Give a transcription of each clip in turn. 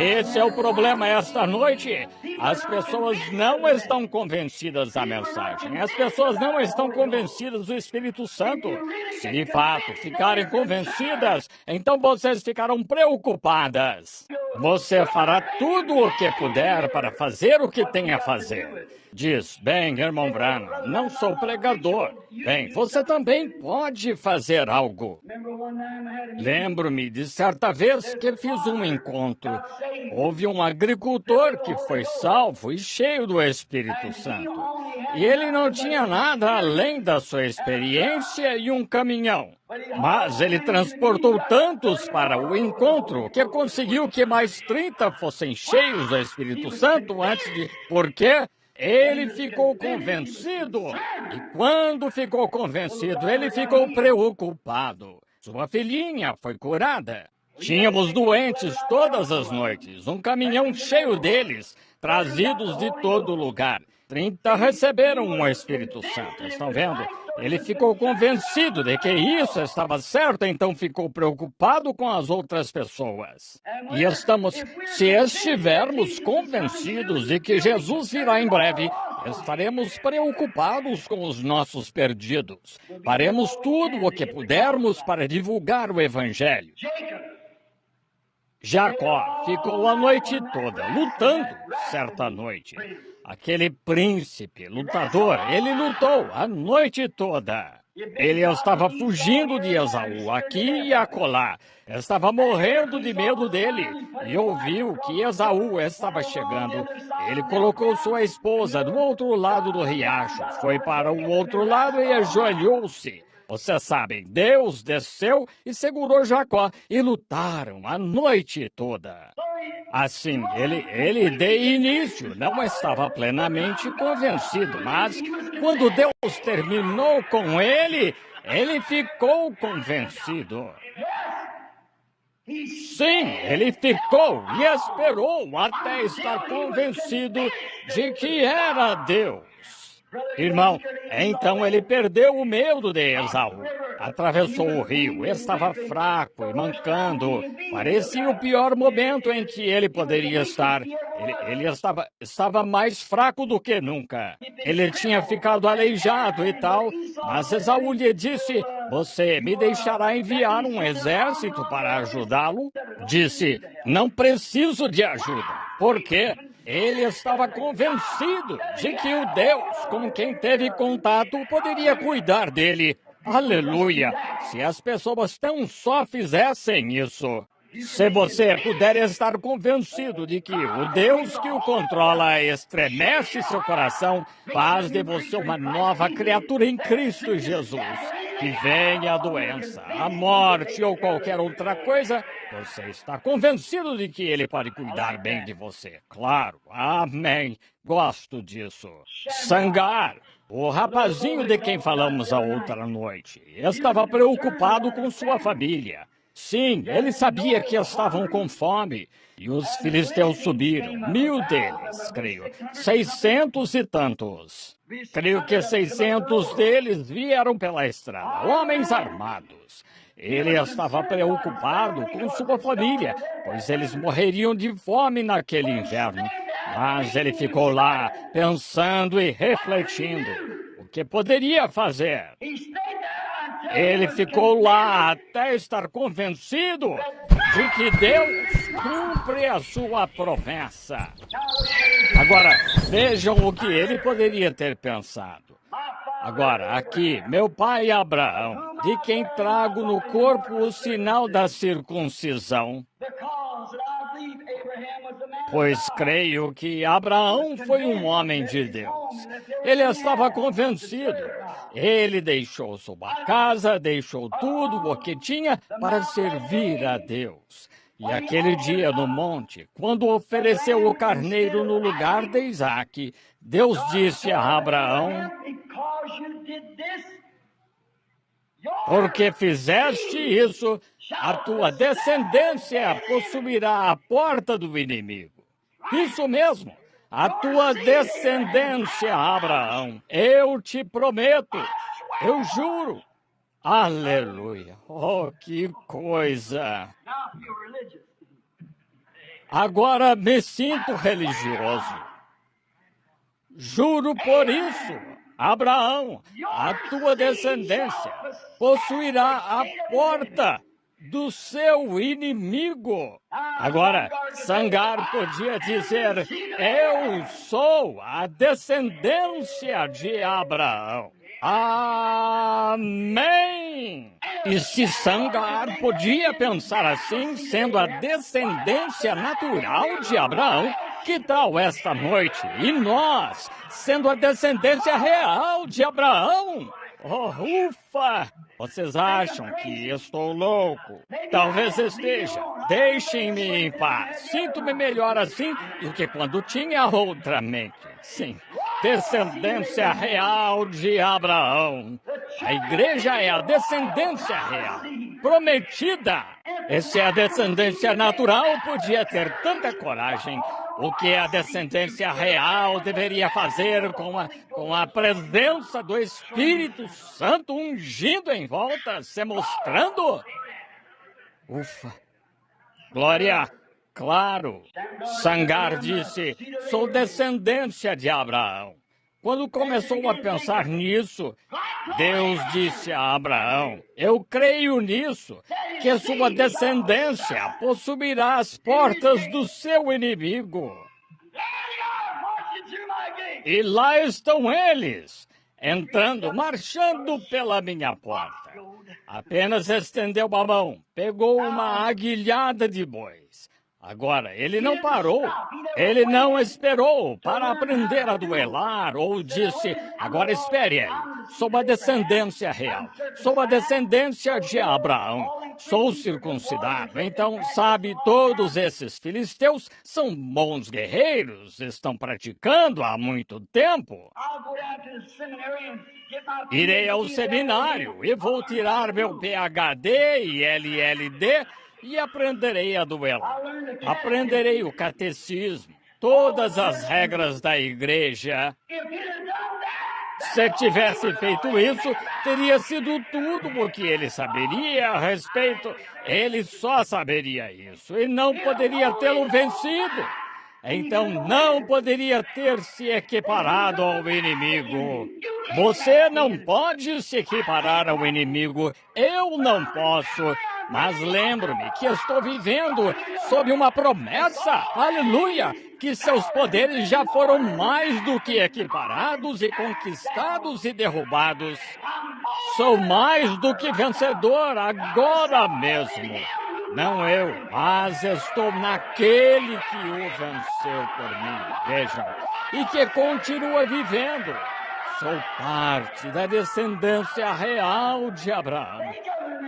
Esse é o problema esta noite. As pessoas não estão convencidas da mensagem. As pessoas não estão convencidas do Espírito Santo. Se de fato ficarem convencidas, então vocês ficarão preocupadas. Você fará tudo o que puder para fazer o que tem a fazer. Diz, bem, irmão Branham, não sou pregador. Bem, você também pode fazer algo. Lembro-me de certa vez que fiz um encontro. Houve um agricultor que foi salvo e cheio do Espírito Santo. E ele não tinha nada além da sua experiência e um caminhão. Mas ele transportou tantos para o encontro que conseguiu que mais 30 fossem cheios do Espírito Santo antes de... Por quê? Ele ficou convencido. E quando ficou convencido, ele ficou preocupado. Sua filhinha foi curada. Tínhamos doentes todas as noites, um caminhão cheio deles, trazidos de todo lugar. 30 receberam o Espírito Santo, estão vendo? Ele ficou convencido de que isso estava certo, então ficou preocupado com as outras pessoas. E se estivermos convencidos de que Jesus virá em breve, estaremos preocupados com os nossos perdidos. Faremos tudo o que pudermos para divulgar o Evangelho. Jacó ficou a noite toda lutando, certa noite. Aquele príncipe lutador, ele lutou a noite toda. Ele estava fugindo de Esaú aqui e acolá. Estava morrendo de medo dele e ouviu que Esaú estava chegando. Ele colocou sua esposa do outro lado do riacho, foi para o outro lado e ajoelhou-se. Vocês sabem, Deus desceu e segurou Jacó e lutaram a noite toda. Assim, ele de início não estava plenamente convencido, mas quando Deus terminou com ele ficou convencido. Sim, ele ficou e esperou até estar convencido de que era Deus. Irmão, então ele perdeu o medo de Esaú. Atravessou o rio, estava fraco e mancando. Parecia o pior momento em que ele poderia estar. Ele estava mais fraco do que nunca. Ele tinha ficado aleijado e tal, mas Esaú lhe disse, você me deixará enviar um exército para ajudá-lo? Disse, não preciso de ajuda. Por quê? Ele estava convencido de que o Deus com quem teve contato poderia cuidar dele. Aleluia! Se as pessoas tão só fizessem isso. Se você puder estar convencido de que o Deus que o controla estremece seu coração, faz de você uma nova criatura em Cristo Jesus. Que venha a doença, a morte ou qualquer outra coisa, você está convencido de que ele pode cuidar bem de você. Claro, amém. Gosto disso. Sangar, o rapazinho de quem falamos a outra noite, estava preocupado com sua família. Sim, ele sabia que estavam com fome. E os filisteus subiram, 1000 deles, creio, 600 e tantos. Creio que 600 deles vieram pela estrada, homens armados. Ele estava preocupado com sua família, pois eles morreriam de fome naquele inverno. Mas ele ficou lá, pensando e refletindo o que poderia fazer. Ele ficou lá até estar convencido de que Deus cumpre a sua promessa. Agora, vejam o que ele poderia ter pensado. Agora, aqui, meu pai Abraão, de quem trago no corpo o sinal da circuncisão, pois creio que Abraão foi um homem de Deus. Ele estava convencido. Ele deixou sua casa, deixou tudo o que tinha para servir a Deus. E aquele dia no monte, quando ofereceu o carneiro no lugar de Isaque, Deus disse a Abraão, porque fizeste isso, a tua descendência possuirá a porta do inimigo. Isso mesmo, a tua descendência, Abraão, eu te prometo, eu juro. Aleluia, oh, que coisa. Agora me sinto religioso. Juro por isso, Abraão, a tua descendência possuirá a porta do seu inimigo. Agora, Sangar podia dizer: eu sou a descendência de Abraão. Amém! E se Sangar podia pensar assim, sendo a descendência natural de Abraão, que tal esta noite? E nós, sendo a descendência real de Abraão? Oh, ufa! Vocês acham que estou louco? Talvez esteja. Deixem-me em paz. Sinto-me melhor assim do que quando tinha outra mente. Sim, descendência real de Abraão. A igreja é a descendência real, prometida. E se a descendência natural podia ter tanta coragem, o que a descendência real deveria fazer com a presença do Espírito Santo ungindo em volta, se mostrando? Ufa! Glória! Claro! Sangar disse: sou descendência de Abraão. Quando começou a pensar nisso, Deus disse a Abraão: eu creio nisso, que sua descendência possuirá as portas do seu inimigo. E lá estão eles, entrando, marchando pela minha porta. Apenas estendeu a mão, pegou uma aguilhada de bois. Agora, ele não parou, ele não esperou para aprender a duelar ou disse: agora espere aí, sou a descendência real, sou a descendência de Abraão, sou circuncidado. Então, sabe, todos esses filisteus são bons guerreiros, estão praticando há muito tempo. Irei ao seminário e vou tirar meu PhD e LLD e aprenderei a duelar. Aprenderei o catecismo, todas as regras da igreja. Se tivesse feito isso, teria sido tudo o que ele saberia a respeito. Ele só saberia isso e não poderia tê-lo vencido. Então não poderia ter se equiparado ao inimigo. Você não pode se equiparar ao inimigo. Eu não posso. Mas lembro-me que estou vivendo sob uma promessa, aleluia, que seus poderes já foram mais do que equiparados e conquistados e derrubados. Sou mais do que vencedor agora mesmo. Não eu, mas estou naquele que o venceu por mim, vejam, e que continua vivendo. Sou parte da descendência real de Abraão.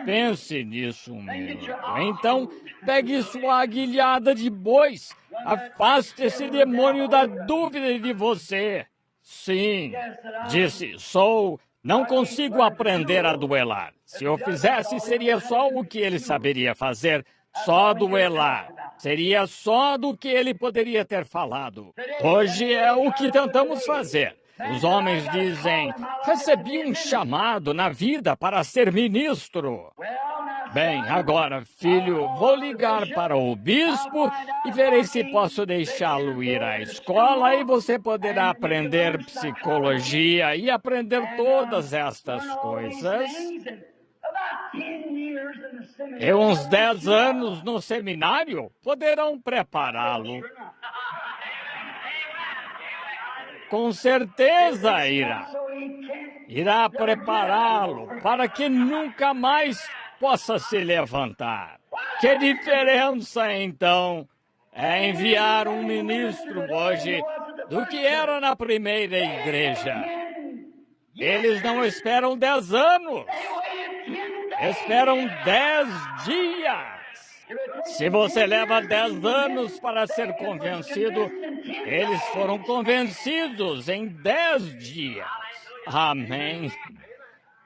Pense nisso um minuto. Então, pegue sua aguilhada de bois. Afaste esse demônio da dúvida de você. Sim, disse, não consigo aprender a duelar. Se eu fizesse, seria só o que ele saberia fazer. Só duelar. Seria só do que ele poderia ter falado. Hoje é o que tentamos fazer. Os homens dizem: recebi um chamado na vida para ser ministro. Bem, agora, filho, vou ligar para o bispo e verei se posso deixá-lo ir à escola e você poderá aprender psicologia e aprender todas estas coisas. E uns 10 anos no seminário poderão prepará-lo. Com certeza irá prepará-lo para que nunca mais possa se levantar. Que diferença, então, é enviar um ministro hoje do que era na primeira igreja? Eles não esperam 10 anos, esperam 10 dias. Se você leva 10 anos para ser convencido, eles foram convencidos em 10 dias. Amém.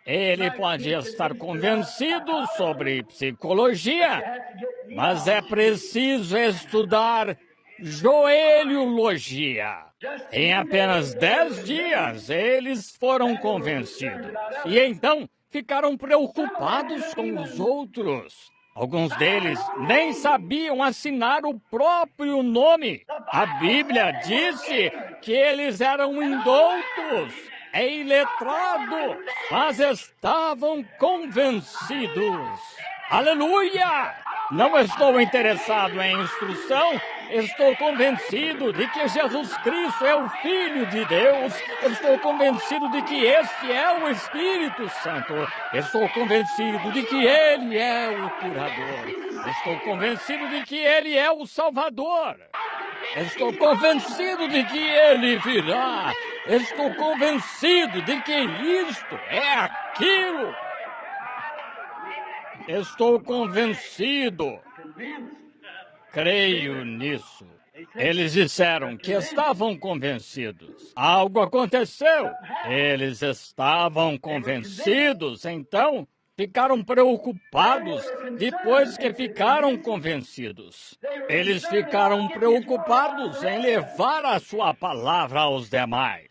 Ele pode estar convencido sobre psicologia, mas é preciso estudar joelhologia. Em apenas 10 dias, eles foram convencidos. E então, ficaram preocupados com os outros. Alguns deles nem sabiam assinar o próprio nome. A Bíblia disse que eles eram indoutos e iletrados, mas estavam convencidos. Aleluia! Não estou interessado em instrução, estou convencido de que Jesus Cristo é o Filho de Deus, estou convencido de que este é o Espírito Santo, estou convencido de que Ele é o curador, estou convencido de que Ele é o Salvador, estou convencido de que Ele virá, estou convencido de que isto é aquilo. Estou convencido. Creio nisso. Eles disseram que estavam convencidos. Algo aconteceu. Eles estavam convencidos, então ficaram preocupados depois que ficaram convencidos. Eles ficaram preocupados em levar a sua palavra aos demais.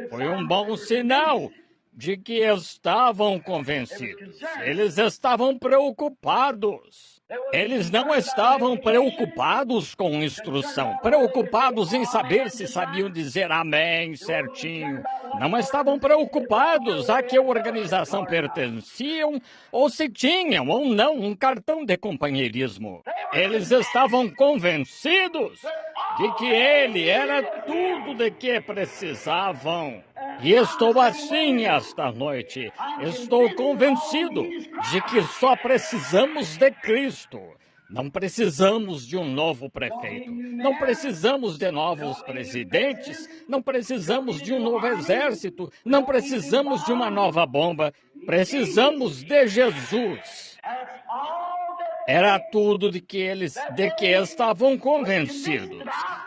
Foi um bom sinal de que estavam convencidos. Eles estavam preocupados. Eles não estavam preocupados com instrução, preocupados em saber se sabiam dizer amém certinho. Não estavam preocupados a que organização pertenciam ou se tinham ou não um cartão de companheirismo. Eles estavam convencidos de que ele era tudo de que precisavam. E estou assim esta noite. Estou convencido de que só precisamos de Cristo. Não precisamos de um novo prefeito. Não precisamos de novos presidentes. Não precisamos de um novo exército. Não precisamos de uma nova bomba. Precisamos de Jesus. Era tudo de que estavam convencidos.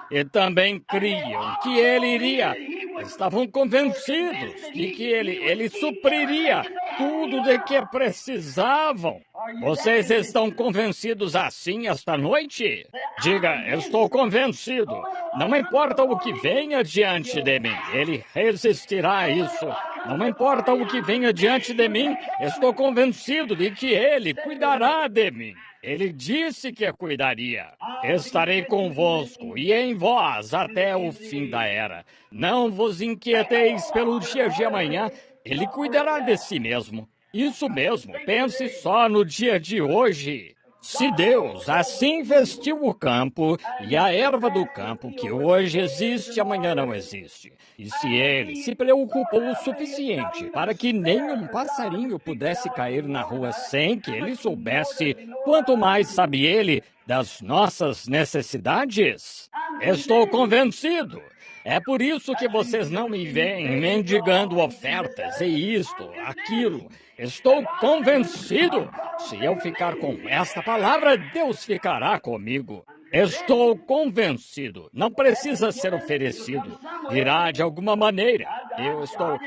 E também criam que ele iria. Estavam convencidos de que ele supriria tudo de que precisavam. Vocês estão convencidos assim esta noite? Diga, estou convencido. Não importa o que venha diante de mim, ele resistirá a isso. Não importa o que venha diante de mim, estou convencido de que ele cuidará de mim. Ele disse que cuidaria. Estarei convosco e em vós até o fim da era. Não vos inquieteis pelo dia de amanhã, ele cuidará de si mesmo. Isso mesmo, pense só no dia de hoje. Se Deus assim vestiu o campo e a erva do campo, que hoje existe, amanhã não existe, e se ele se preocupou o suficiente para que nenhum passarinho pudesse cair na rua sem que ele soubesse, quanto mais sabe ele das nossas necessidades? Estou convencido. É por isso que vocês não me veem mendigando ofertas e isto, aquilo. Estou convencido. Se eu ficar com esta palavra, Deus ficará comigo. Estou convencido. Não precisa ser oferecido. Virá de alguma maneira. Eu estou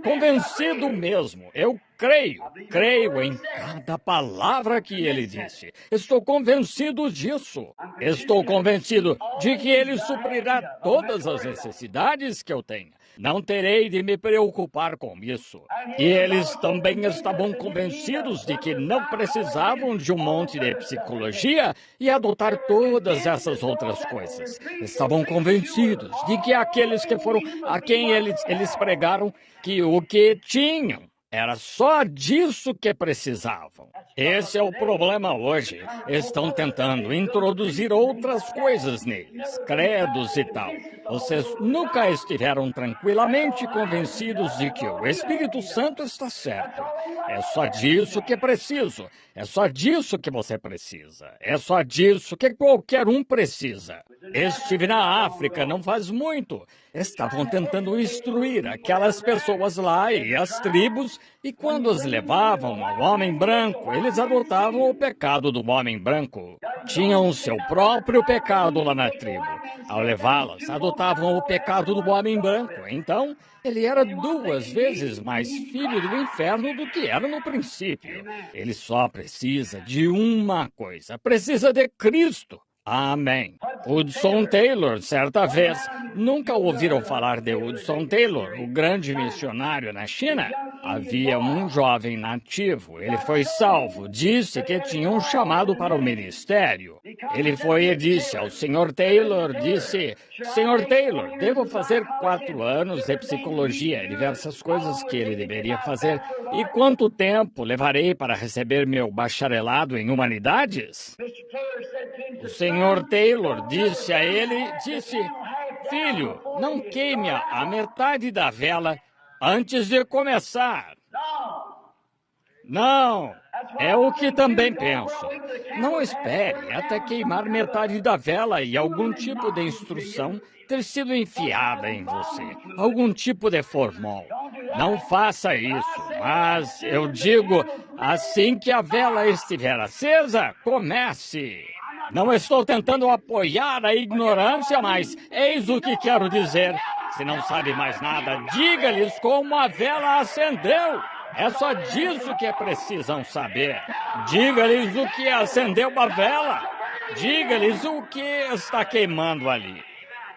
convencido mesmo. Eu creio em cada palavra que ele disse. Estou convencido disso. Estou convencido de que ele suprirá todas as necessidades que eu tenho. Não terei de me preocupar com isso. E eles também estavam convencidos de que não precisavam de um monte de psicologia e adotar todas essas outras coisas. Estavam convencidos de que aqueles que foram a quem eles pregaram que o que tinham era só disso que precisavam. Esse é o problema hoje. Estão tentando introduzir outras coisas neles, credos e tal. Vocês nunca estiveram tranquilamente convencidos de que o Espírito Santo está certo. É só disso que preciso. É só disso que você precisa. É só disso que qualquer um precisa. Estive na África não faz muito. Estavam tentando instruir aquelas pessoas lá e as tribos, e quando as levavam ao homem branco, eles adotavam o pecado do homem branco. Tinham o seu próprio pecado lá na tribo. Ao levá-las, adotavam o pecado do homem branco. Então, ele era 2 vezes mais filho do inferno do que era no princípio. Ele só precisa de uma coisa. Precisa de Cristo. Amém. Hudson Taylor, certa vez, nunca ouviram falar de Hudson Taylor, o grande missionário na China? Havia um jovem nativo, ele foi salvo, disse que tinha um chamado para o ministério. Ele foi e disse ao Sr. Taylor, Sr. Taylor, devo fazer 4 anos de psicologia e diversas coisas que ele deveria fazer. E quanto tempo levarei para receber meu bacharelado em humanidades? O Sr. Taylor disse a ele, filho, não queime a metade da vela antes de começar. Não, é o que também penso. Não espere até queimar metade da vela e algum tipo de instrução ter sido enfiada em você, algum tipo de formol. Não faça isso, mas eu digo, assim que a vela estiver acesa, comece. Não estou tentando apoiar a ignorância, mas eis o que quero dizer. Se não sabe mais nada, diga-lhes como a vela acendeu. É só disso que precisam saber. Diga-lhes o que acendeu a vela. Diga-lhes o que está queimando ali.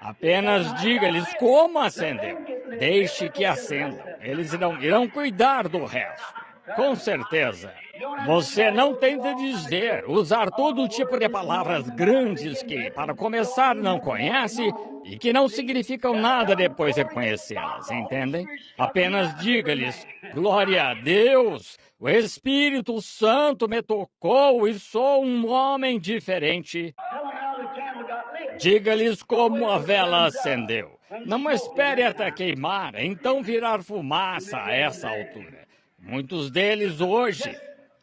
Apenas diga-lhes como acendeu. Deixe que acendam. Eles irão cuidar do resto. Com certeza. Você não tem de dizer, usar todo tipo de palavras grandes que, para começar, não conhece e que não significam nada depois de conhecê-las, entendem? Apenas diga-lhes, glória a Deus, o Espírito Santo me tocou e sou um homem diferente. Diga-lhes como a vela acendeu. Não espere até queimar, então virar fumaça a essa altura. Muitos deles hoje,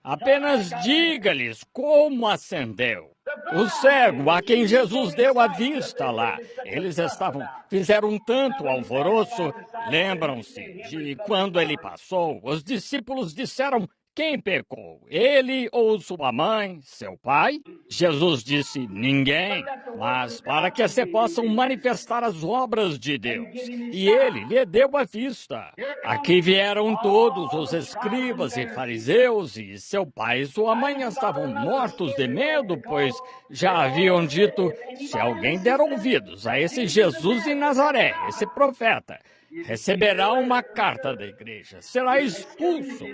apenas diga-lhes como acendeu. O cego a quem Jesus deu a vista lá, eles fizeram tanto alvoroço, lembram-se de quando ele passou, os discípulos disseram, quem pecou, ele ou sua mãe, seu pai? Jesus disse, ninguém, mas para que se possam manifestar as obras de Deus. E ele lhe deu a vista. Aqui vieram todos os escribas e fariseus, e seu pai e sua mãe estavam mortos de medo, pois já haviam dito, se alguém der ouvidos a esse Jesus de Nazaré, esse profeta, receberá uma carta da igreja, será expulso.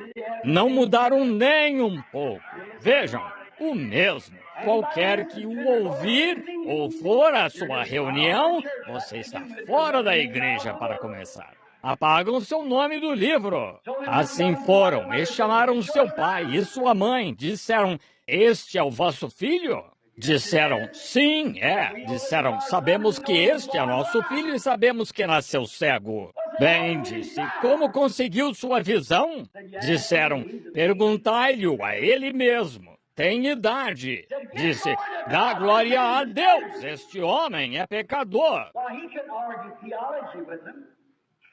Não mudaram nem um pouco. Vejam, o mesmo. Qualquer que o ouvir ou for à sua reunião, você está fora da igreja para começar. Apagam seu nome do livro. Assim foram e chamaram seu pai e sua mãe. Disseram, este é o vosso filho? Disseram, sim, é. Disseram, sabemos que este é nosso filho e sabemos que nasceu cego. Bem, disse, como conseguiu sua visão? Disseram, perguntai-lhe a ele mesmo. Tem idade. Disse, dá glória a Deus, este homem é pecador.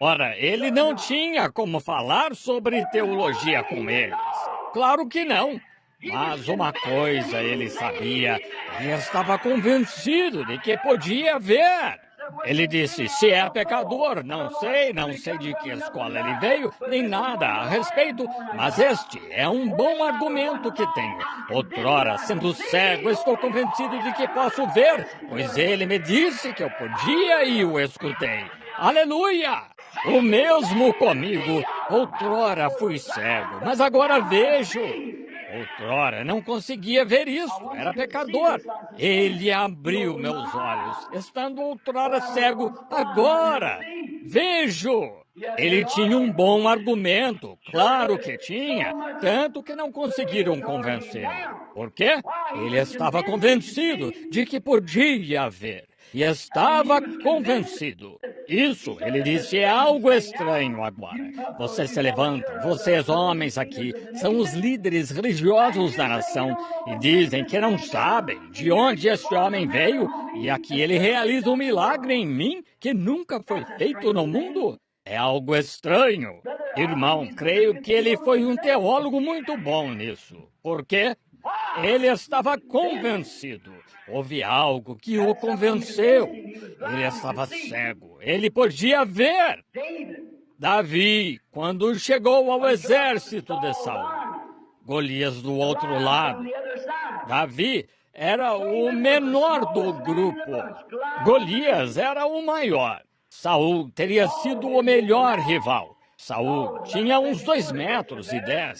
Ora, ele não tinha como falar sobre teologia com eles. Claro que não. Mas uma coisa ele sabia, ele estava convencido de que podia ver. Ele disse, se é pecador, não sei de que escola ele veio, nem nada a respeito, mas este é um bom argumento que tenho. Outrora, sendo cego, estou convencido de que posso ver, pois ele me disse que eu podia e o escutei. Aleluia! O mesmo comigo. Outrora fui cego, mas agora vejo. Outrora não conseguia ver isso, era pecador. Ele abriu meus olhos, estando outrora cego, agora vejo. Ele tinha um bom argumento, claro que tinha, tanto que não conseguiram convencê-lo. Por quê? Ele estava convencido de que podia ver. E estava convencido. Isso, ele disse, é algo estranho agora. Vocês se levantam, vocês homens aqui, são os líderes religiosos da nação e dizem que não sabem de onde este homem veio e aqui ele realiza um milagre em mim que nunca foi feito no mundo. É algo estranho. Irmão, creio que ele foi um teólogo muito bom nisso. Por quê? Ele estava convencido. Houve algo que o convenceu. Ele estava cego. Ele podia ver. Davi, quando chegou ao exército de Saul, Golias do outro lado. Davi era o menor do grupo. Golias era o maior. Saul teria sido o melhor rival. Saul tinha uns 2,10 metros,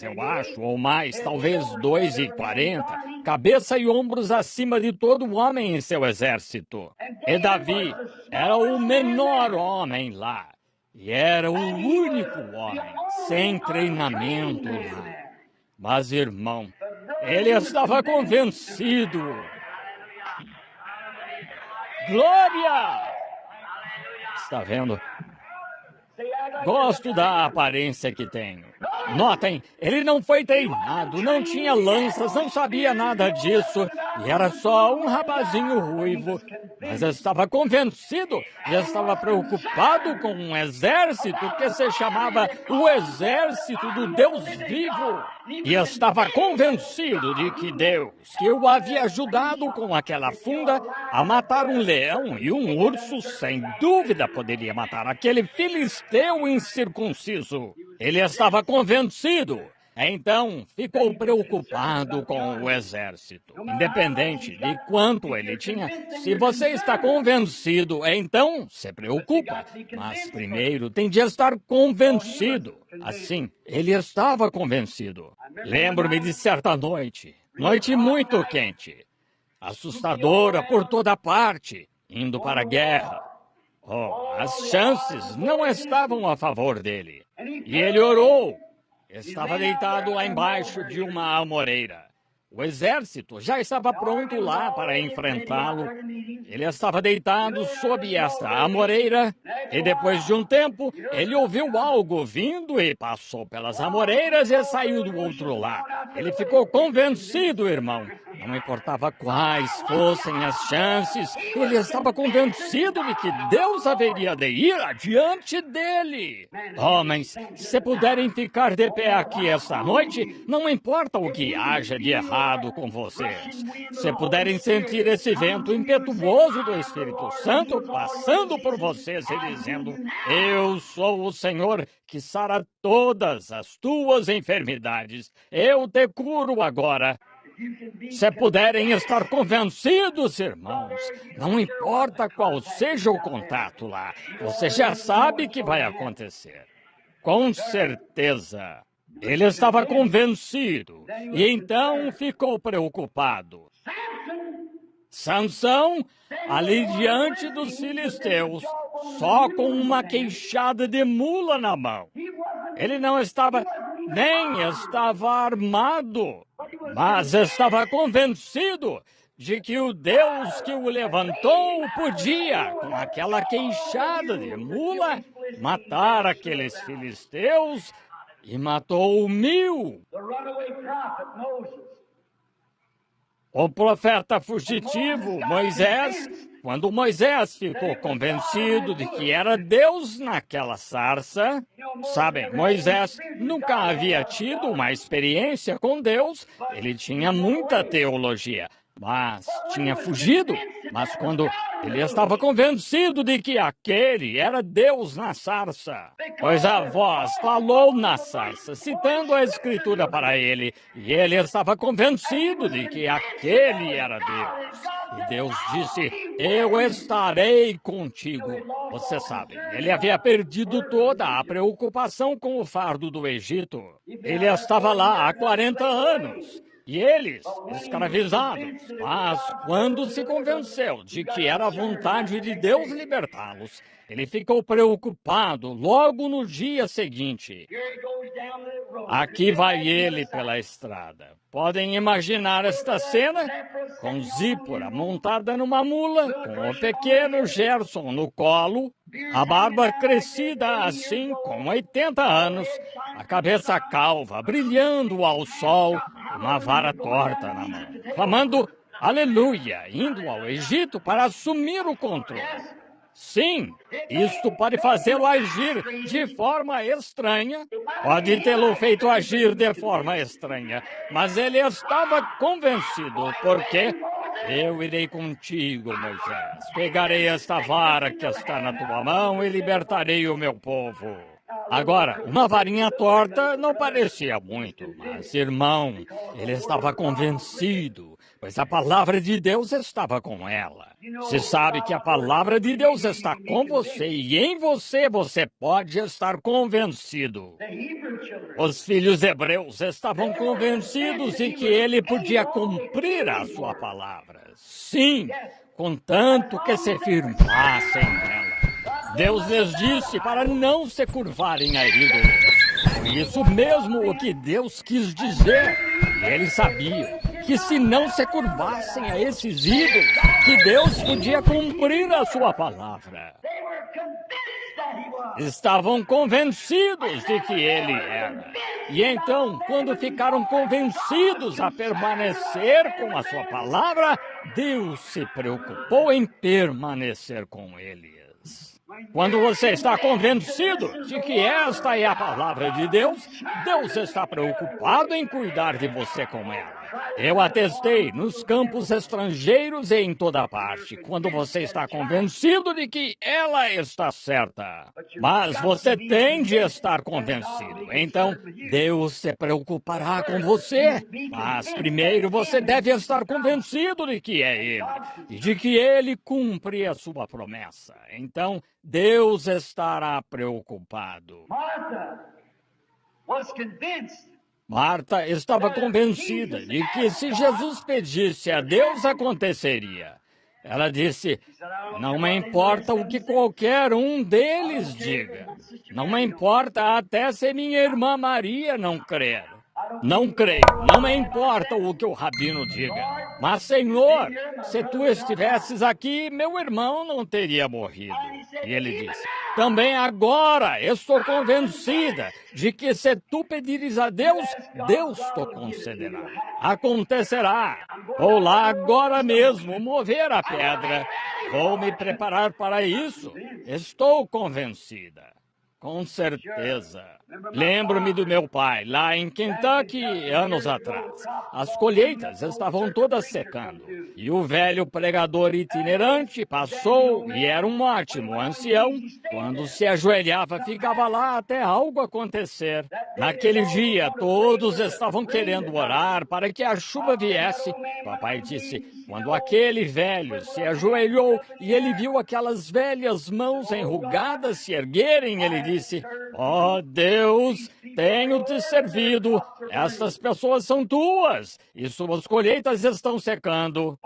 eu acho, ou mais, talvez 2,40, cabeça e ombros acima de todo homem em seu exército. E Davi era o menor homem lá, e era o único homem sem treinamento lá. Mas, irmão, ele estava convencido. Glória! Está vendo? Gosto da aparência que tenho. Notem, ele não foi treinado, não tinha lanças, não sabia nada disso, e era só um rapazinho ruivo. Mas estava convencido e estava preocupado com um exército que se chamava o Exército do Deus Vivo. E estava convencido de que Deus, que o havia ajudado com aquela funda a matar um leão e um urso, sem dúvida poderia matar aquele filisteu incircunciso. Ele estava convencido. Então, ficou preocupado com o exército. Independente de quanto ele tinha, se você está convencido, então se preocupa. Mas primeiro tem de estar convencido. Assim, ele estava convencido. Lembro-me de certa noite muito quente, assustadora por toda parte, indo para a guerra. Oh, as chances não estavam a favor dele. E ele orou. Estava deitado lá embaixo de uma amoreira. O exército já estava pronto lá para enfrentá-lo. Ele estava deitado sob esta amoreira e depois de um tempo, ele ouviu algo vindo e passou pelas amoreiras e saiu do outro lado. Ele ficou convencido, irmão. Não importava quais fossem as chances, ele estava convencido de que Deus haveria de ir adiante dele. Homens, se puderem ficar de pé aqui esta noite, não importa o que haja de errado com vocês. Se puderem sentir esse vento impetuoso do Espírito Santo passando por vocês e dizendo: eu sou o Senhor que sara todas as tuas enfermidades. Eu te curo agora. Se puderem estar convencidos, irmãos, não importa qual seja o contato lá, você já sabe que vai acontecer. Com certeza. Ele estava convencido e então ficou preocupado. Sansão, ali diante dos filisteus, só com uma queixada de mula na mão. Ele não estava, nem estava armado, mas estava convencido de que o Deus que o levantou podia, com aquela queixada de mula, matar aqueles filisteus, e matou 1.000. O profeta fugitivo, Moisés, quando Moisés ficou convencido de que era Deus naquela sarça, sabem, Moisés nunca havia tido uma experiência com Deus, ele tinha muita teologia, mas tinha fugido. Mas quando ele estava convencido de que aquele era Deus na sarça, pois a voz falou na sarça, citando a Escritura para ele, e ele estava convencido de que aquele era Deus. E Deus disse: eu estarei contigo. Você sabe, ele havia perdido toda a preocupação com o fardo do Egito. Ele estava lá há 40 anos. E eles, escravizados, mas quando se convenceu de que era a vontade de Deus libertá-los, ele ficou preocupado logo no dia seguinte. Aqui vai ele pela estrada. Podem imaginar esta cena? Com Zípora montada numa mula, com o pequeno Gerson no colo, a barba crescida assim, com 80 anos, a cabeça calva, brilhando ao sol, uma vara torta na mão, clamando aleluia, indo ao Egito para assumir o controle. Sim, isto pode fazê-lo agir de forma estranha, pode tê-lo feito agir de forma estranha, mas ele estava convencido, porque eu irei contigo, Moisés, pegarei esta vara que está na tua mão e libertarei o meu povo. Agora, uma varinha torta não parecia muito, mas, irmão, ele estava convencido. pois a palavra de Deus estava com ela. Você sabe que a palavra de Deus está com você e em você você pode estar convencido. Os filhos hebreus estavam convencidos de que ele podia cumprir a sua palavra. Sim, contanto que se firmassem nela. Deus lhes disse para não se curvarem a ídolos. Foi isso mesmo o que Deus quis dizer. E eles sabiam que se não se curvassem a esses ídolos, que Deus podia cumprir a sua palavra. Estavam convencidos de que ele era. E então, quando ficaram convencidos a permanecer com a sua palavra, Deus se preocupou em permanecer com eles. Quando você está convencido de que esta é a palavra de Deus, Deus está preocupado em cuidar de você com ela. Eu atestei nos campos estrangeiros e em toda parte, quando você está convencido de que ela está certa. Mas você tem de estar convencido. Então, Deus se preocupará com você. Mas primeiro você deve estar convencido de que é Ele e de que Ele cumpre a sua promessa. Então, Deus estará preocupado. Marta estava convencida de que se Jesus pedisse a Deus, aconteceria. Ela disse, não me importa o que qualquer um deles diga. Não me importa até se minha irmã Maria não crer. Não creio, não me importa o que o rabino diga. Mas, Senhor, se tu estivesses aqui, meu irmão não teria morrido. E ele disse, também agora estou convencida de que se tu pedires a Deus, Deus te concederá. Acontecerá. Vou lá agora mesmo mover a pedra. Vou me preparar para isso. Estou convencida. Com certeza. Lembro-me do meu pai, lá em Kentucky, anos atrás. As colheitas estavam todas secando. E o velho pregador itinerante passou e era um ótimo ancião. Quando se ajoelhava, ficava lá até algo acontecer. Naquele dia, todos estavam querendo orar para que a chuva viesse. Papai disse, quando aquele velho se ajoelhou e ele viu aquelas velhas mãos enrugadas se erguerem, ele disse, ó Deus, tenho te servido, estas pessoas são tuas e suas colheitas estão secando.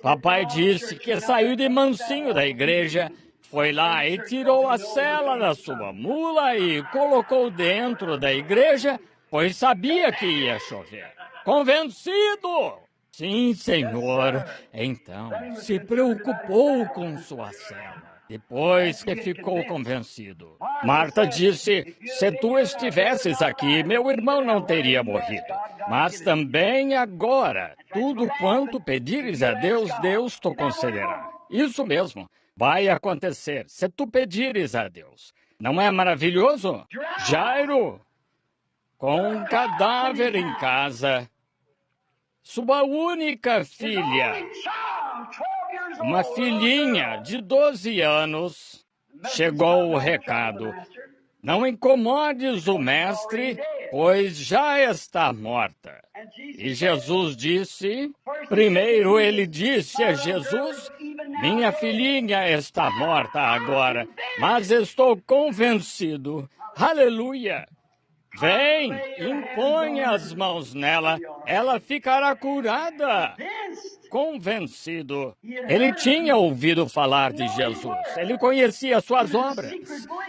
Papai disse que saiu de mansinho da igreja, foi lá e tirou a sela da sua mula e colocou dentro da igreja, pois sabia que ia chover. Convencido! Sim, Senhor. Então, se preocupou com sua sela. Depois que ficou convencido. Marta disse, se tu estivesses aqui, meu irmão não teria morrido. Mas também agora, tudo quanto pedires a Deus, Deus te concederá. Isso mesmo, vai acontecer, se tu pedires a Deus. Não é maravilhoso? Jairo, com um cadáver em casa, sua única filha, uma filhinha de 12 anos, chegou o recado. Não incomodes o mestre, pois já está morta. E Jesus disse, primeiro ele disse a Jesus, minha filhinha está morta agora, mas estou convencido. Aleluia! Vem, impõe as mãos nela, ela ficará curada. Convencido. Ele tinha ouvido falar de Jesus, ele conhecia suas obras.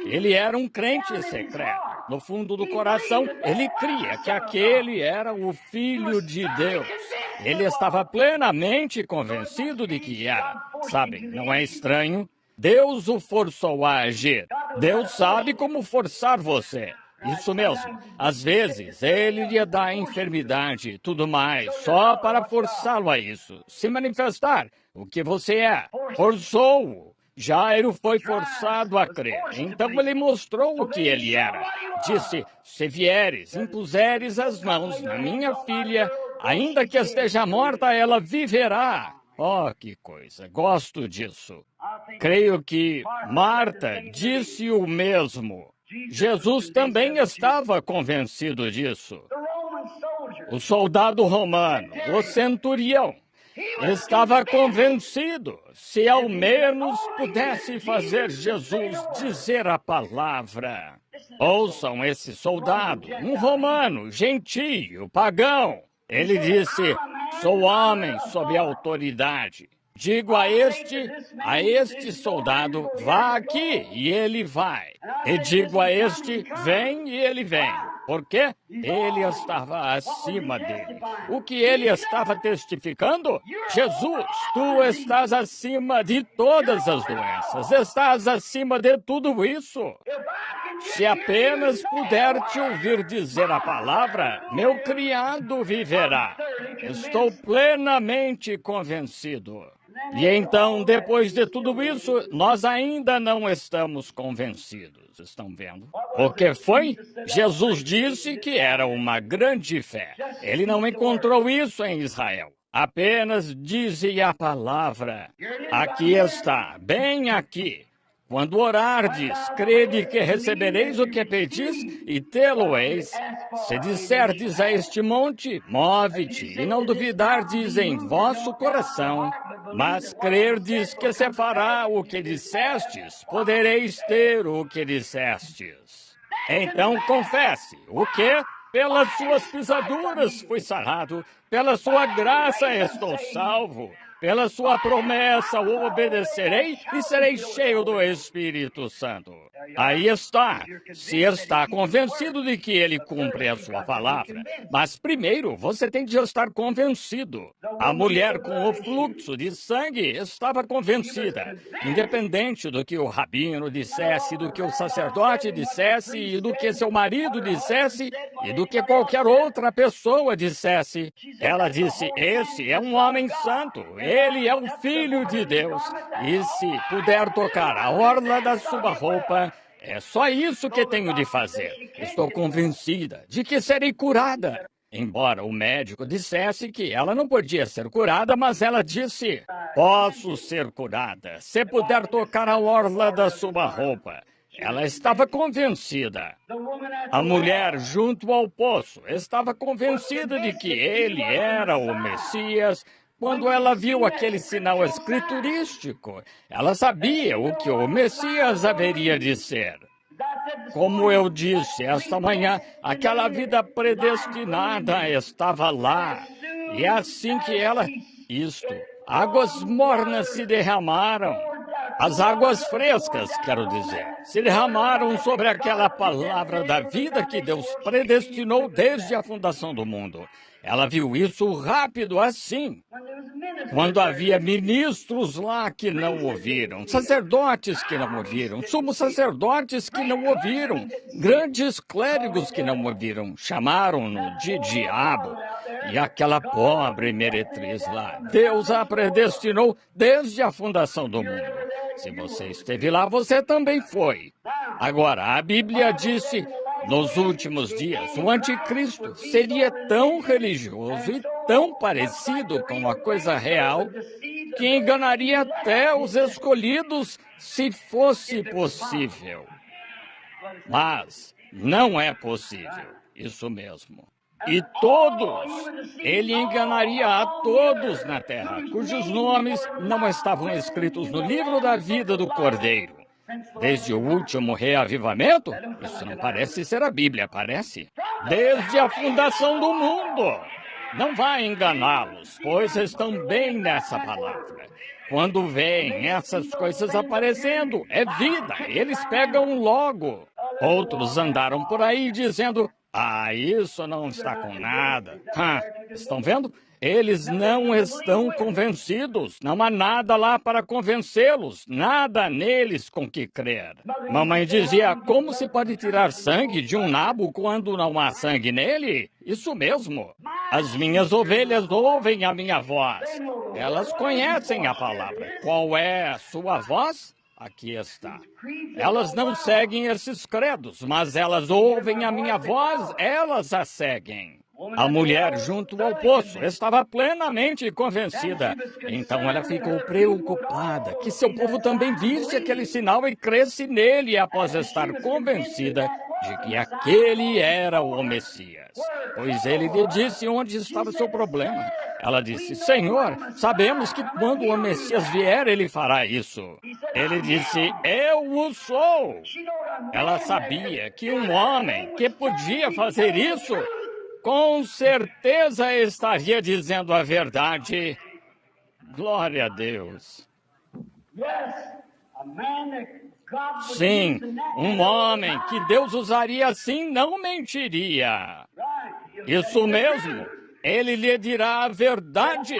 Ele era um crente secreto. No fundo do coração, ele cria que aquele era o Filho de Deus. Ele estava plenamente convencido de que era. Sabem, não é estranho? Deus o forçou a agir. Deus sabe como forçar você. Isso mesmo. Às vezes, ele lhe dá enfermidade e tudo mais, só para forçá-lo a isso. Se manifestar o que você é. Forçou-o. Jairo foi forçado a crer. Então ele mostrou o que ele era. Disse, se vieres, impuseres as mãos na minha filha, ainda que esteja morta, ela viverá. Oh, que coisa. Gosto disso. Creio que Marta disse o mesmo. Jesus também estava convencido disso. O soldado romano, o centurião, Estava convencido, se ao menos pudesse fazer Jesus dizer a palavra. Ouçam esse soldado, um romano, gentio, pagão. Ele disse: sou homem sob autoridade. Digo a este soldado, vá aqui, e ele vai. E digo a este, vem, e ele vem. Porque ele estava acima dele. O que ele estava testificando? Jesus, tu estás acima de todas as doenças. Estás acima de tudo isso. Se apenas puder te ouvir dizer a palavra, meu criado viverá. Estou plenamente convencido. E então, depois de tudo isso, nós ainda não estamos convencidos. Estão vendo? O que foi? Jesus disse que era uma grande fé. Ele não encontrou isso em Israel. Apenas dizia a palavra. Aqui está, bem aqui. Quando orardes, crede que recebereis o que pedis e tê-lo-eis. Se disserdes a este monte, move-te, e não duvidardes em vosso coração, mas crerdes que se fará o que dissestes, podereis ter o que dissestes. Então confesse, o que? Pelas suas pisaduras fui sarado, pela sua graça estou salvo. Pela sua promessa o obedecerei e serei cheio do Espírito Santo. Aí está. Se está convencido de que ele cumpre a sua palavra. Mas primeiro você tem de estar convencido. A mulher com o fluxo de sangue estava convencida. Independente do que o rabino dissesse, do que o sacerdote dissesse, e do que seu marido dissesse, e do que qualquer outra pessoa dissesse. Ela disse, esse é um homem santo. Ele é o Filho de Deus. E se puder tocar a orla da sua roupa, é só isso que tenho de fazer. Estou convencida de que serei curada. Embora o médico dissesse que ela não podia ser curada, mas ela disse, posso ser curada, se puder tocar a orla da sua roupa. Ela estava convencida. A mulher junto ao poço estava convencida de que ele era o Messias. Quando ela viu aquele sinal escriturístico, ela sabia o que o Messias haveria de ser. Como eu disse esta manhã, aquela vida predestinada estava lá. E assim que águas mornas se derramaram. As águas frescas, quero dizer, se derramaram sobre aquela palavra da vida que Deus predestinou desde a fundação do mundo. Ela viu isso rápido assim. Quando havia ministros lá que não ouviram, sacerdotes que não ouviram, sumos sacerdotes que não ouviram, grandes clérigos que não ouviram, chamaram-no de diabo. E aquela pobre meretriz lá, Deus a predestinou desde a fundação do mundo. Se você esteve lá, você também foi. Agora, a Bíblia disse, nos últimos dias, o anticristo seria tão religioso e tão parecido com a coisa real que enganaria até os escolhidos se fosse possível. Mas não é possível, isso mesmo. E ele enganaria a todos na terra, cujos nomes não estavam escritos no livro da vida do Cordeiro. Desde o último reavivamento, isso não parece ser a Bíblia, parece? Desde a fundação do mundo. Não vai enganá-los, pois estão bem nessa palavra. Quando veem essas coisas aparecendo, é vida, eles pegam logo. Outros andaram por aí dizendo, isso não está com nada. Estão vendo? Eles não estão convencidos. Não há nada lá para convencê-los. Nada neles com que crer. Mamãe dizia, como se pode tirar sangue de um nabo quando não há sangue nele? Isso mesmo. As minhas ovelhas ouvem a minha voz. Elas conhecem a palavra. Qual é a sua voz? Aqui está. Elas não seguem esses credos, mas elas ouvem a minha voz, elas a seguem. A mulher junto ao poço estava plenamente convencida. Então ela ficou preocupada que seu povo também visse aquele sinal e cresce nele após estar convencida de que aquele era o Messias. Pois ele lhe disse onde estava o seu problema. Ela disse: Senhor, sabemos que quando o Messias vier, ele fará isso. Ele disse: eu o sou. Ela sabia que um homem que podia fazer isso, com certeza estaria dizendo a verdade. Glória a Deus. Sim, um homem que Deus usaria assim não mentiria. Isso mesmo, ele lhe dirá a verdade.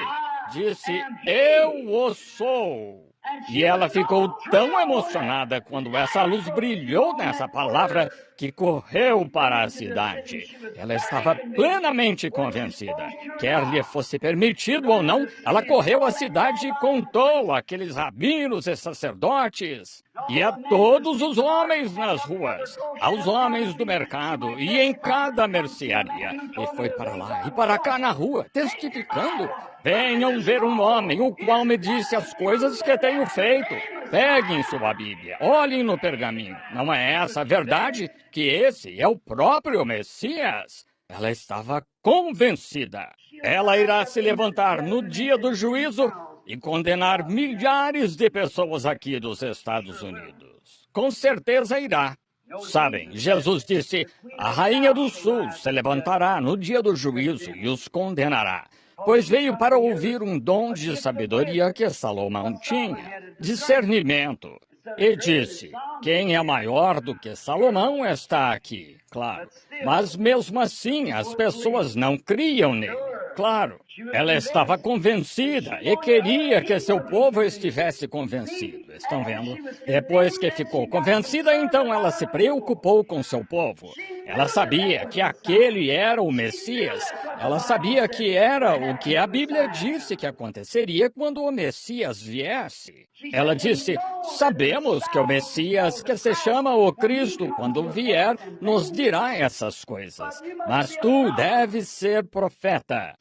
Disse: eu o sou. E ela ficou tão emocionada quando essa luz brilhou nessa palavra que correu para a cidade. Ela estava plenamente convencida. Quer lhe fosse permitido ou não, ela correu à cidade e contou àqueles rabinos e sacerdotes e a todos os homens nas ruas, aos homens do mercado e em cada mercearia. E foi para lá e para cá na rua, testificando: venham ver um homem, o qual me disse as coisas que tenho feito. Peguem sua Bíblia, olhem no pergaminho. Não é essa a verdade? Que esse é o próprio Messias? Ela estava convencida. Ela irá se levantar no dia do juízo e condenar milhares de pessoas aqui dos Estados Unidos. Com certeza irá. Sabem, Jesus disse: a rainha do sul se levantará no dia do juízo e os condenará, pois veio para ouvir um dom de sabedoria que Salomão tinha, discernimento. E disse: quem é maior do que Salomão está aqui. Claro, mas mesmo assim as pessoas não criam nele. Claro, ela estava convencida e queria que seu povo estivesse convencido. Estão vendo? Depois que ficou convencida, então ela se preocupou com seu povo. Ela sabia que aquele era o Messias. Ela sabia que era o que a Bíblia disse que aconteceria quando o Messias viesse. Ela disse: sabemos que o Messias, que se chama o Cristo, quando vier, nos dirá essas coisas. Mas tu deves ser profeta.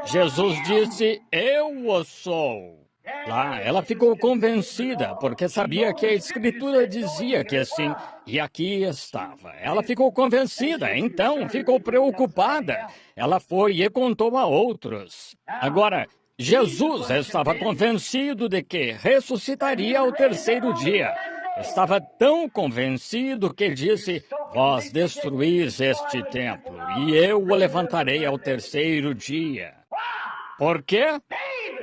Jesus disse: eu o sou. Lá, ela ficou convencida, porque sabia que a Escritura dizia que sim, e aqui estava. Ela ficou convencida, então ficou preocupada. Ela foi e contou a outros. Agora, Jesus estava convencido de que ressuscitaria ao terceiro dia. Estava tão convencido que disse: vós destruís este templo, e eu o levantarei ao terceiro dia. Por quê?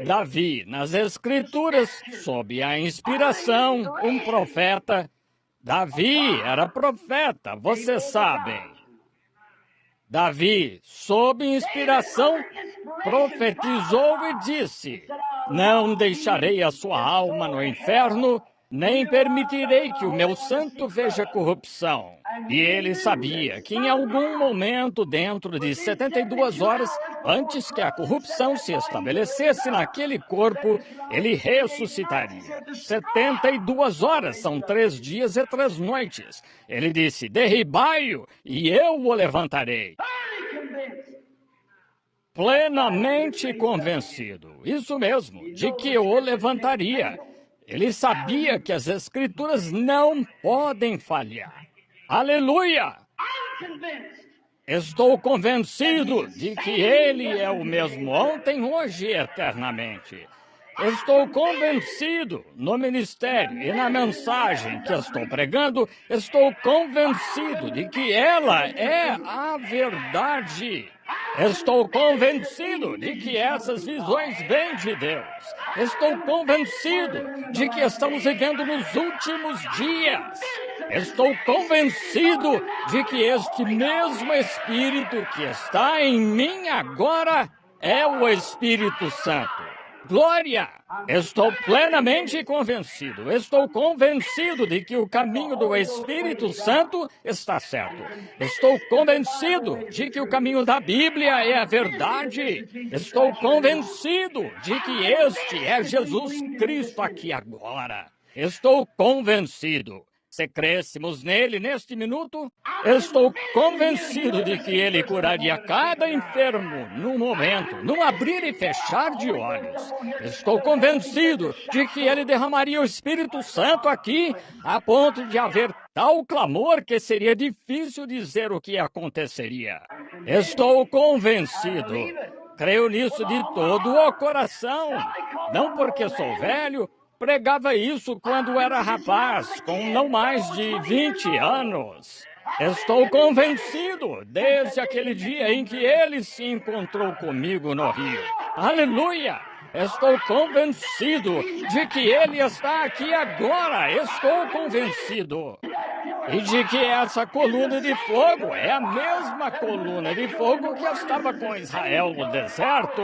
Davi, nas Escrituras, sob a inspiração, um profeta. Davi era profeta, vocês sabem. Davi, sob inspiração, profetizou e disse: não deixarei a sua alma no inferno, nem permitirei que o meu santo veja corrupção. E ele sabia que em algum momento, dentro de 72 horas, antes que a corrupção se estabelecesse naquele corpo, ele ressuscitaria. 72 horas são 3 dias e 3 noites. Ele disse: derribai-o e eu o levantarei. Plenamente convencido, isso mesmo, de que o levantaria. Ele sabia que as Escrituras não podem falhar. Aleluia! Estou convencido de que Ele é o mesmo ontem, hoje e eternamente. Estou convencido no ministério e na mensagem que estou pregando, estou convencido de que ela é a verdade. Estou convencido de que essas visões vêm de Deus. Estou convencido de que estamos vivendo nos últimos dias. Estou convencido de que este mesmo Espírito que está em mim agora é o Espírito Santo. Glória! Estou plenamente convencido. Estou convencido de que o caminho do Espírito Santo está certo. Estou convencido de que o caminho da Bíblia é a verdade. Estou convencido de que este é Jesus Cristo aqui agora. Estou convencido. Se crescemos nele neste minuto, estou convencido de que ele curaria cada enfermo num momento, num abrir e fechar de olhos. Estou convencido de que ele derramaria o Espírito Santo aqui, a ponto de haver tal clamor que seria difícil dizer o que aconteceria. Estou convencido. Creio nisso de todo o coração. Não porque sou velho, pregava isso quando era rapaz, com não mais de 20 anos. Estou convencido desde aquele dia em que ele se encontrou comigo no Rio. Aleluia! Estou convencido de que ele está aqui agora. Estou convencido. E de que essa coluna de fogo é a mesma coluna de fogo que estava com Israel no deserto.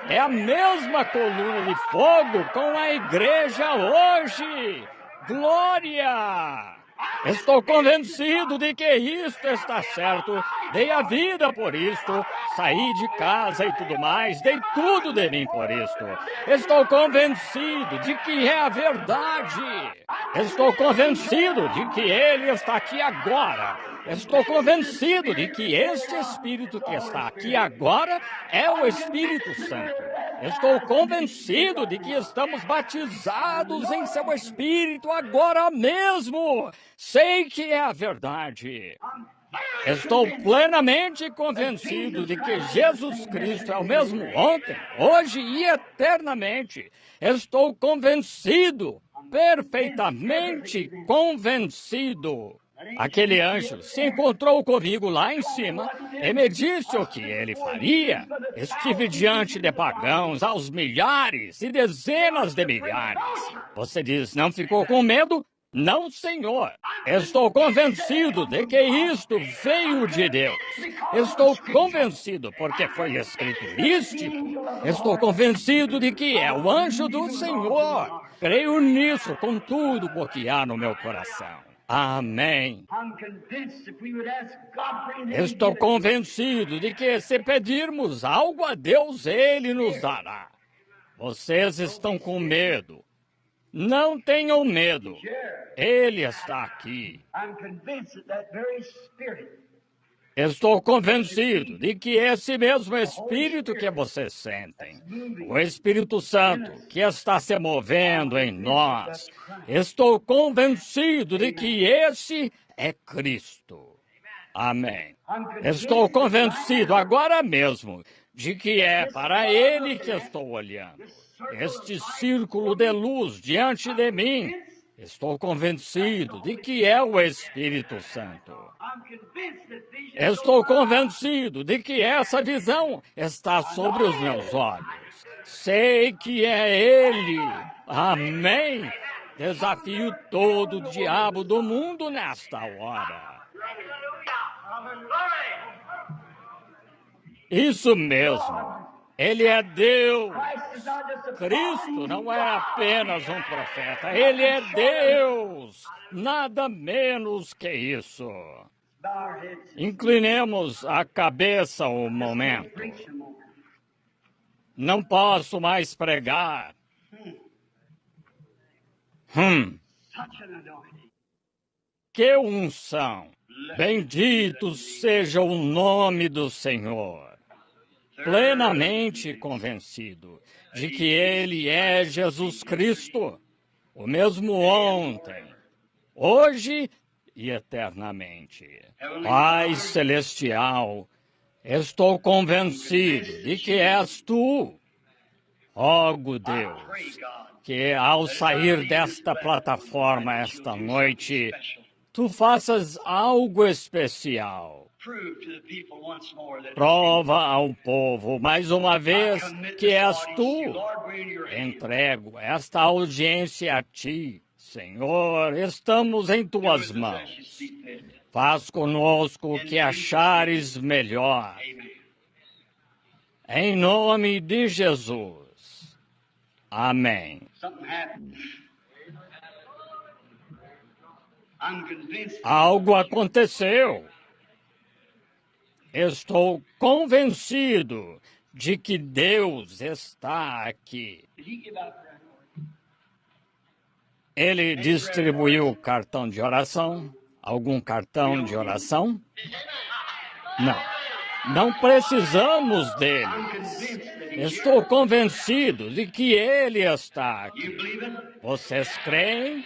É a mesma coluna de fogo com a igreja hoje. Glória! Estou convencido de que isto está certo. Dei a vida por isto. Saí de casa e tudo mais. Dei tudo de mim por isto. Estou convencido de que é a verdade. Estou convencido de que Ele está aqui agora. Estou convencido de que este Espírito que está aqui agora é o Espírito Santo. Estou convencido de que estamos batizados em seu Espírito agora mesmo. Sei que é a verdade. Estou plenamente convencido de que Jesus Cristo é o mesmo ontem, hoje e eternamente. Estou convencido, perfeitamente convencido. Aquele anjo se encontrou comigo lá em cima e me disse o que ele faria. Estive diante de pagãos aos milhares e dezenas de milhares. Você diz, não ficou com medo? Não, Senhor. Estou convencido de que isto veio de Deus. Estou convencido porque foi escriturístico. Estou convencido de que é o anjo do Senhor. Creio nisso com tudo o que há no meu coração. Amém. Estou convencido de que se pedirmos algo a Deus, Ele nos dará. Vocês estão com medo. Não tenham medo. Ele está aqui. Estou convencido de que esse mesmo Espírito que vocês sentem, o Espírito Santo que está se movendo em nós, estou convencido de que esse é Cristo. Amém. Estou convencido agora mesmo de que é para Ele que estou olhando. Este círculo de luz diante de mim, estou convencido de que é o Espírito Santo. Estou convencido de que essa visão está sobre os meus olhos. Sei que é Ele. Amém. Desafio todo o diabo do mundo nesta hora. Isso mesmo. Ele é Deus. Cristo não é apenas um profeta. Ele é Deus. Nada menos que isso. Inclinemos a cabeça um momento. Não posso mais pregar. Que unção. Bendito seja o nome do Senhor. Plenamente convencido de que Ele é Jesus Cristo, o mesmo ontem, hoje e eternamente. Pai Celestial, estou convencido de que és Tu. Rogo, Deus, que ao sair desta plataforma esta noite, Tu faças algo especial. Prova ao povo, mais uma vez, que és Tu. Entrego esta audiência a Ti, Senhor. Estamos em Tuas mãos. Faz conosco o que achares melhor. Em nome de Jesus. Amém. Algo aconteceu. Estou convencido de que Deus está aqui. Ele distribuiu cartão de oração? Algum cartão de oração? Não. Não precisamos deles. Estou convencido de que Ele está aqui. Vocês creem?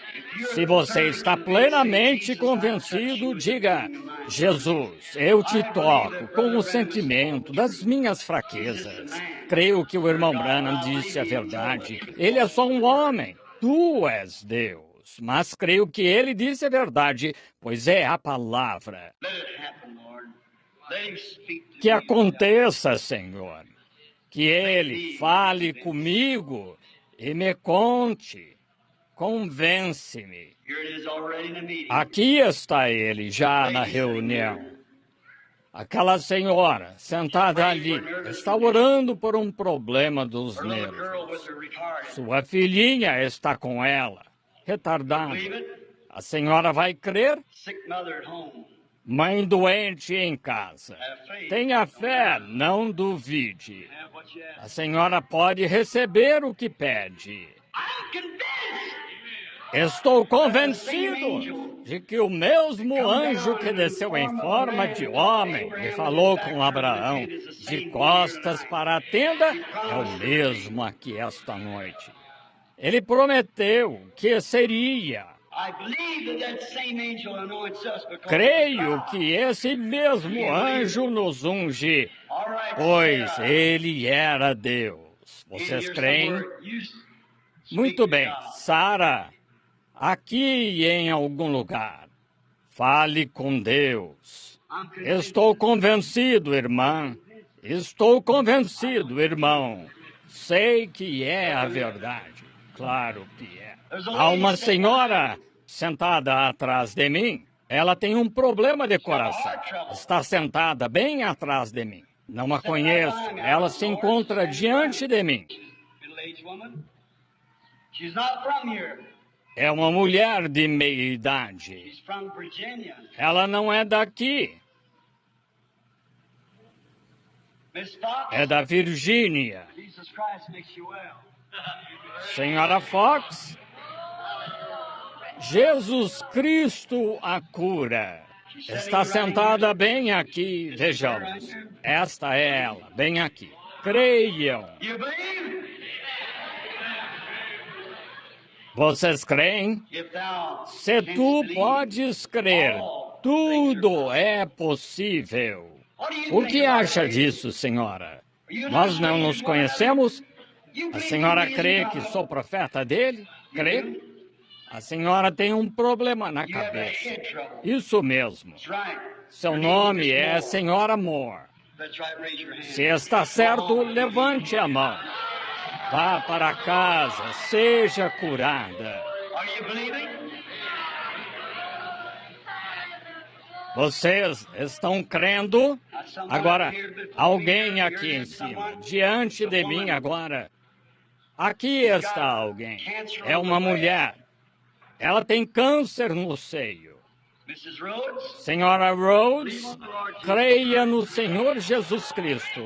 Se você está plenamente convencido, diga: Jesus, eu te toco com o sentimento das minhas fraquezas. Creio que o irmão Branham disse a verdade. Ele é só um homem. Tu és Deus. Mas creio que ele disse a verdade, pois é a palavra. Que aconteça, Senhor. Que ele fale comigo e me conte. Convence-me. Aqui está ele, já na reunião. Aquela senhora, sentada ali, está orando por um problema dos nervos. Sua filhinha está com ela, retardada. A senhora vai crer? Mãe doente em casa. Tenha fé, não duvide. A senhora pode receber o que pede. Estou convencido de que o mesmo anjo que desceu em forma de homem e falou com Abraão de costas para a tenda é o mesmo aqui esta noite. Ele prometeu que seria. Creio que esse mesmo anjo nos unge, pois ele era Deus. Vocês creem? Muito bem, Sara. Aqui em algum lugar. Fale com Deus. Estou convencido, irmã. Estou convencido, irmão. Sei que é a verdade. Claro que é. Há uma senhora sentada atrás de mim. Ela tem um problema de coração. Está sentada bem atrás de mim. Não a conheço. Ela se encontra diante de mim. É uma mulher de meia idade. Ela não é daqui. É da Virgínia. Senhora Fox, Jesus Cristo a cura. Está sentada bem aqui. Vejamos. Esta é ela, bem aqui. Creiam. Vocês creem? Se tu podes crer, tudo é possível. O que acha disso, senhora? Nós não nos conhecemos? A senhora crê que sou profeta dele? Crê? A senhora tem um problema na cabeça. Isso mesmo. Seu nome é Senhora Moore. Se está certo, levante a mão. Vá para casa, seja curada. Vocês estão crendo? Agora, alguém aqui em cima, diante de mim agora. Aqui está alguém. É uma mulher. Ela tem câncer no seio. Senhora Rhodes, creia no Senhor Jesus Cristo.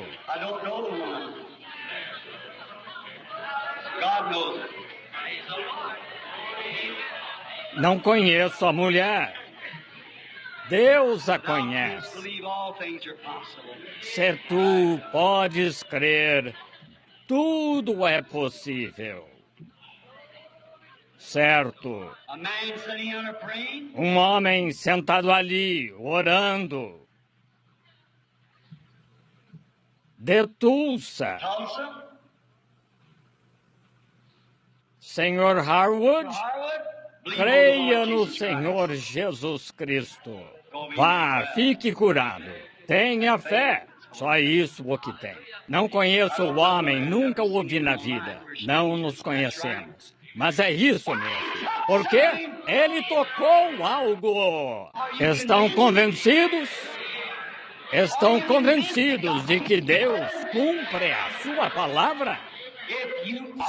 Não conheço a mulher. Deus a conhece. Se tu podes crer, tudo é possível. Certo. Um homem sentado ali, orando. De Tulsa. Senhor Harwood, creia no Senhor Jesus Cristo. Vá, fique curado. Tenha fé. Só isso o que tem. Não conheço o homem, nunca o ouvi na vida. Não nos conhecemos. Mas é isso mesmo. Porque ele tocou algo. Estão convencidos? Estão convencidos de que Deus cumpre a sua palavra?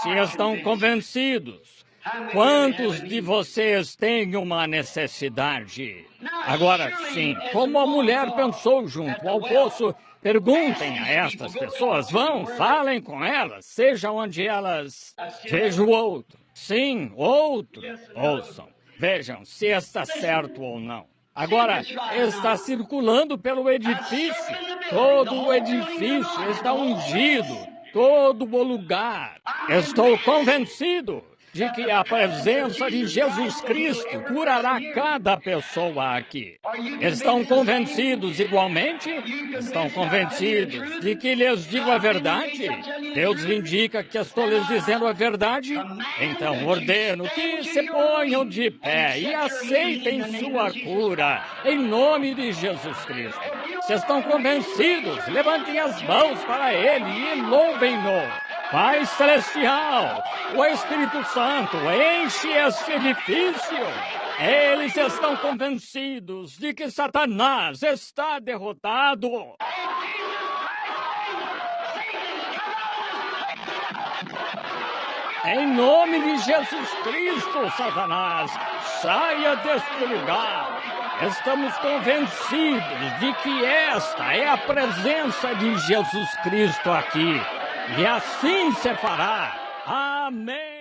Se estão convencidos, quantos de vocês têm uma necessidade? Agora sim, como a mulher pensou junto ao poço, perguntem a estas pessoas, vão, falem com elas, seja onde elas... Veja o outro. Sim, outro. Ouçam. Vejam se está certo ou não. Agora, está circulando pelo edifício. Todo o edifício está ungido. todo o lugar. Estou convencido de que a presença de Jesus Cristo curará cada pessoa aqui. Estão convencidos igualmente? Estão convencidos de que lhes digo a verdade? Deus lhe indica que estou lhes dizendo a verdade? Então ordeno que se ponham de pé e aceitem sua cura, em nome de Jesus Cristo. Se estão convencidos, levantem as mãos para Ele e louvem-no. Pai Celestial, o Espírito Santo enche este edifício. Eles estão convencidos de que Satanás está derrotado. Em nome de Jesus Cristo, Satanás, saia deste lugar. Estamos convencidos de que esta é a presença de Jesus Cristo aqui. E assim se fará. Amém.